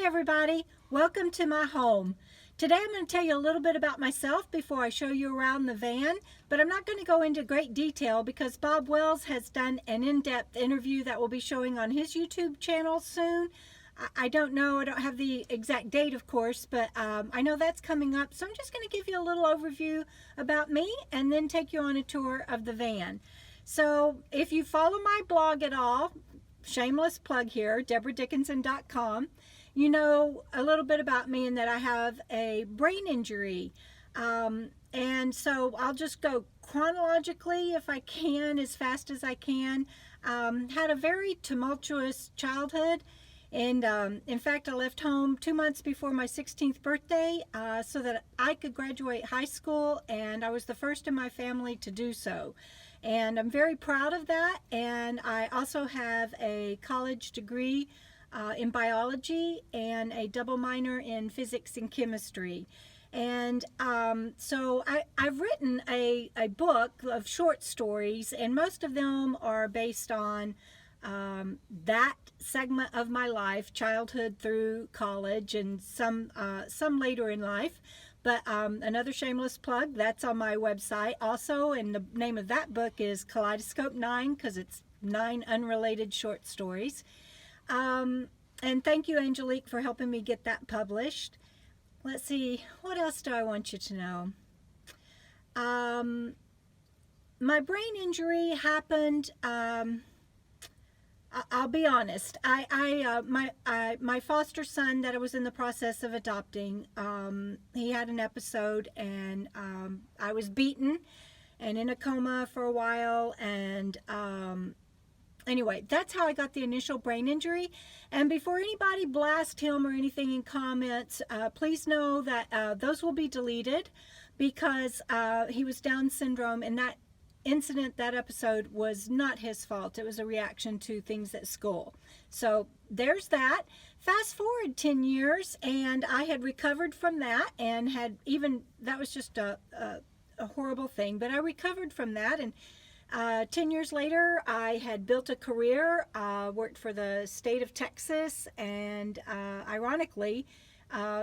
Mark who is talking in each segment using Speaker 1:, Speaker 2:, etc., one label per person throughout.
Speaker 1: Hi everybody, welcome to my home. Today I'm going to tell you a little bit about myself before I show you around the van, but I'm not going to go into great detail because Bob Wells has done an in-depth interview that will be showing on his YouTube channel soon. I don't know, I don't have the exact date of course, but I know that's coming up, so I'm just going to give you a little overview about me and then take you on a tour of the van. So if you follow my blog at all, shameless plug here, DeBRA'Dickinson.com, you know a little bit about me and that I have a brain injury. And so I'll just go chronologically if I can, as fast as I can. Had a very tumultuous childhood. And in fact, I left home 2 months before my 16th birthday so that I could graduate high school, and I was the first in my family to do so. And I'm very proud of that. And I also have a college degree in biology and a double minor in physics and chemistry. And so I've written a book of short stories, and most of them are based on that segment of my life, childhood through college, and some later in life. But another shameless plug, that's on my website also, and the name of that book is Kaleidoscope 9 because it's 9 unrelated short stories. And thank you, Angelique, for helping me get that published. Let's see, what else do I want you to know? My brain injury happened, I'll be honest. My foster son that I was in the process of adopting, he had an episode, and I was beaten and in a coma for a while, and anyway, that's how I got the initial brain injury. And before anybody blast him or anything in comments, please know that those will be deleted because he was Down syndrome, and that incident, that episode, was not his fault. It was a reaction to things at school. So there's that. Fast forward 10 years, and I had recovered from that, and had even, that was just a horrible thing, but I recovered from that. And 10 years later, I had built a career, worked for the state of Texas, and ironically,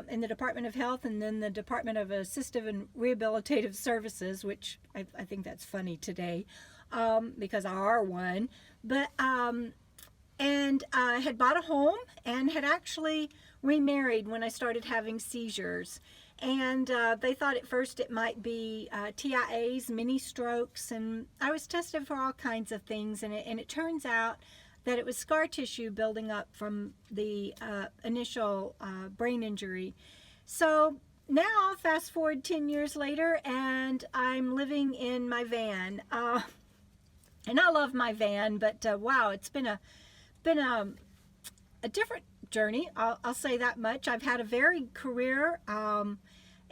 Speaker 1: in the Department of Health, and then the Department of Assistive and Rehabilitative Services, which I think that's funny today because I are one. But and I had bought a home and had actually remarried when I started having seizures. And they thought at first it might be TIAs, mini strokes, and I was tested for all kinds of things, and it turns out that it was scar tissue building up from the initial brain injury. So now, fast forward 10 years later, and I'm living in my van. And I love my van, but wow, it's been a different journey. I'll say that much. I've had a varied career.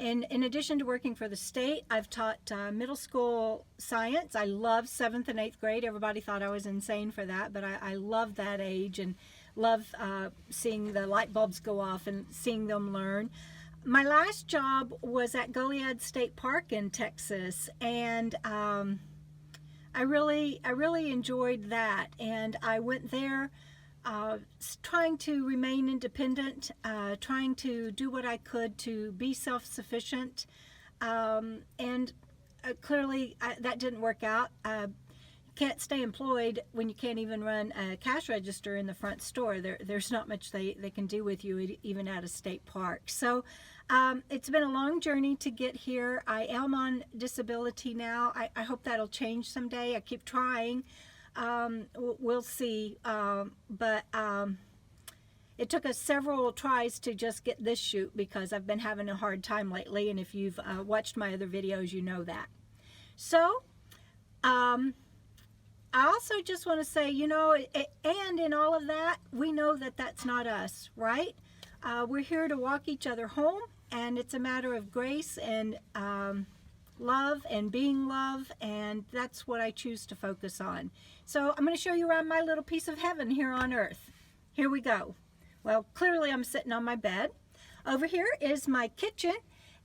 Speaker 1: And in addition to working for the state, I've taught middle school science. I love 7th and 8th grade. Everybody thought I was insane for that, but I love that age and love seeing the light bulbs go off and seeing them learn. My last job was at Goliad State Park in Texas, and I really enjoyed that. And I went there trying to remain independent, trying to do what I could to be self-sufficient, and clearly that didn't work out. Can't stay employed when you can't even run a cash register in the front store. There's not much they can do with you even at a state park. So it's been a long journey to get here. I am on disability now. I hope that'll change someday. I keep trying. We'll see, but it took us several tries to just get this shoot because I've been having a hard time lately, and if you've watched my other videos, you know that. So I also just want to say, you know, and in all of that, we know that that's not us, right? We're here to walk each other home, and it's a matter of grace and love and being love, and that's what I choose to focus on. So I'm going to show you around my little piece of heaven here on earth. Here we go. Well, clearly I'm sitting on my bed. Over here is my kitchen,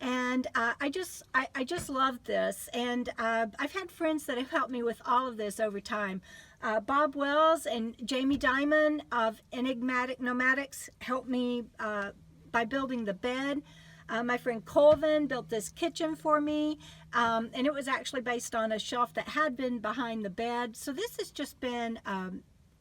Speaker 1: And I just love this. And I've had friends that have helped me with all of this over time. Bob Wells and Jamie Dimon of Enigmatic Nomadics helped me by building the bed. My friend Colvin built this kitchen for me, and it was actually based on a shelf that had been behind the bed. So this has just been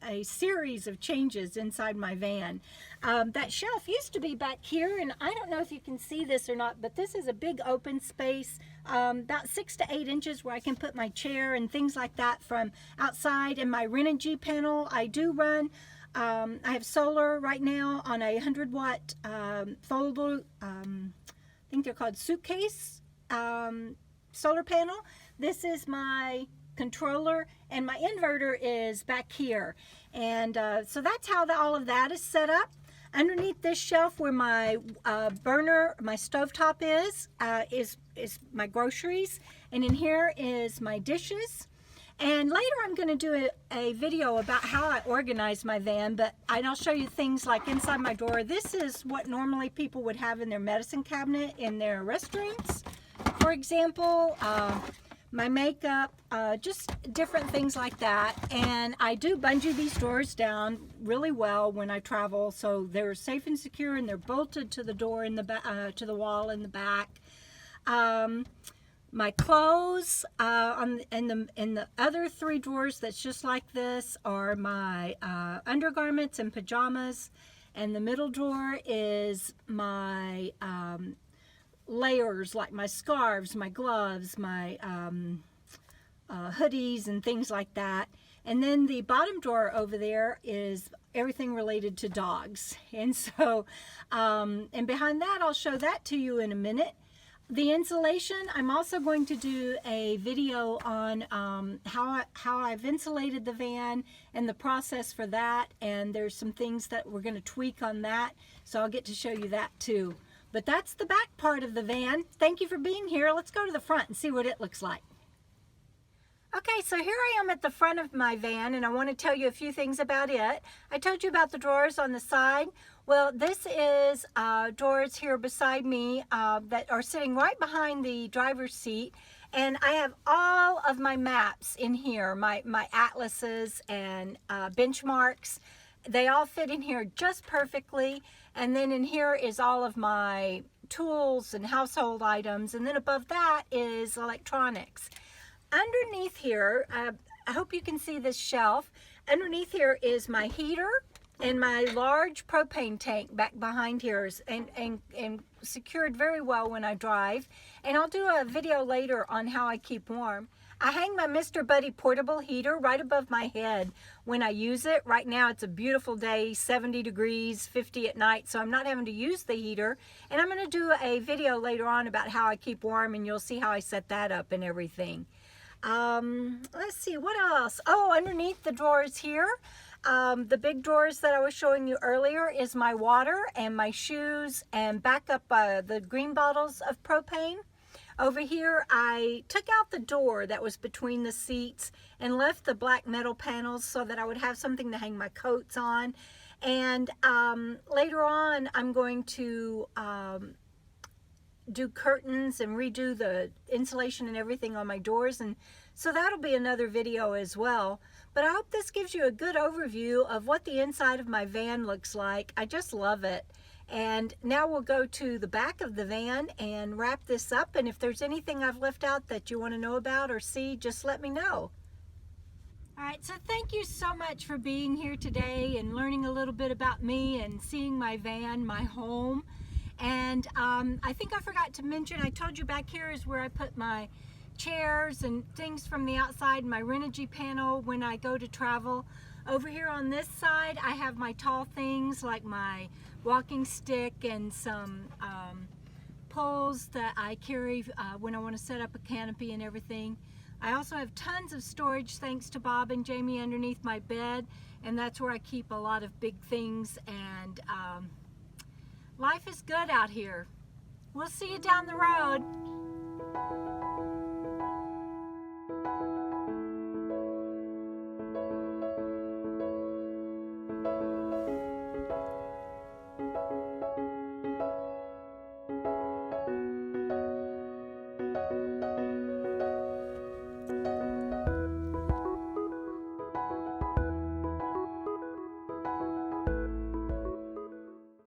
Speaker 1: a series of changes inside my van. That shelf used to be back here, and I don't know if you can see this or not, but this is a big open space, about 6 to 8 inches, where I can put my chair and things like that from outside. And my Renogy panel, I do run. I have solar right now on a 100-watt foldable, I think they're called suitcase solar panel. This is my controller, and my inverter is back here. And so that's how all of that is set up. Underneath this shelf where my burner, my stovetop is my groceries. And in here is my dishes. And later I'm going to do a video about how I organize my van, and I'll show you things like inside my drawer. This is what normally people would have in their medicine cabinet in their restrooms, for example. My makeup, just different things like that. And I do bungee these drawers down really well when I travel, so they're safe and secure, and they're bolted to the door in the to the wall in the back. My clothes in the other 3 drawers that's just like this are my undergarments and pajamas, and the middle drawer is my layers, like my scarves, my gloves, my hoodies and things like that. And then the bottom drawer over there is everything related to dogs. And so and behind that, I'll show that to you in a minute. The insulation, I'm also going to do a video on how I've insulated the van and the process for that, and there's some things that we're going to tweak on that, so I'll get to show you that too. But that's the back part of the van. Thank you for being here. Let's go to the front and see what it looks like. Okay, so here I am at the front of my van, and I want to tell you a few things about it. I told you about the drawers on the side. Well, this is drawers here beside me that are sitting right behind the driver's seat, and I have all of my maps in here, my atlases and benchmarks. They all fit in here just perfectly. And then in here is all of my tools and household items, and then above that is electronics. Underneath here, I hope you can see this shelf. Underneath here is my heater and my large propane tank back behind here, and secured very well when I drive. And I'll do a video later on how I keep warm. I hang my Mr. Buddy portable heater right above my head when I use it. Right now it's a beautiful day, 70 degrees, 50 at night, so I'm not having to use the heater. And I'm going to do a video later on about how I keep warm, and you'll see how I set that up and everything. Let's see, what else? Oh, underneath the drawers here, the big drawers that I was showing you earlier is my water and my shoes, and back up the green bottles of propane. Over here, I took out the door that was between the seats and left the black metal panels so that I would have something to hang my coats on. And later on, I'm going to do curtains and redo the insulation and everything on my doors, and so that'll be another video as well. But I hope this gives you a good overview of what the inside of my van looks like. I just love it. And now we'll go to the back of the van and wrap this up, and if there's anything I've left out that you want to know about or see, just let me know. All right, so thank you so much for being here today and learning a little bit about me and seeing my van, my home. And I think I forgot to mention, I told you back here is where I put my chairs and things from the outside, my Renogy panel when I go to travel. Over here on this side, I have my tall things like my walking stick and some poles that I carry when I want to set up a canopy and everything. I also have tons of storage thanks to Bob and Jamie underneath my bed, and that's where I keep a lot of big things, and life is good out here. We'll see you down the road.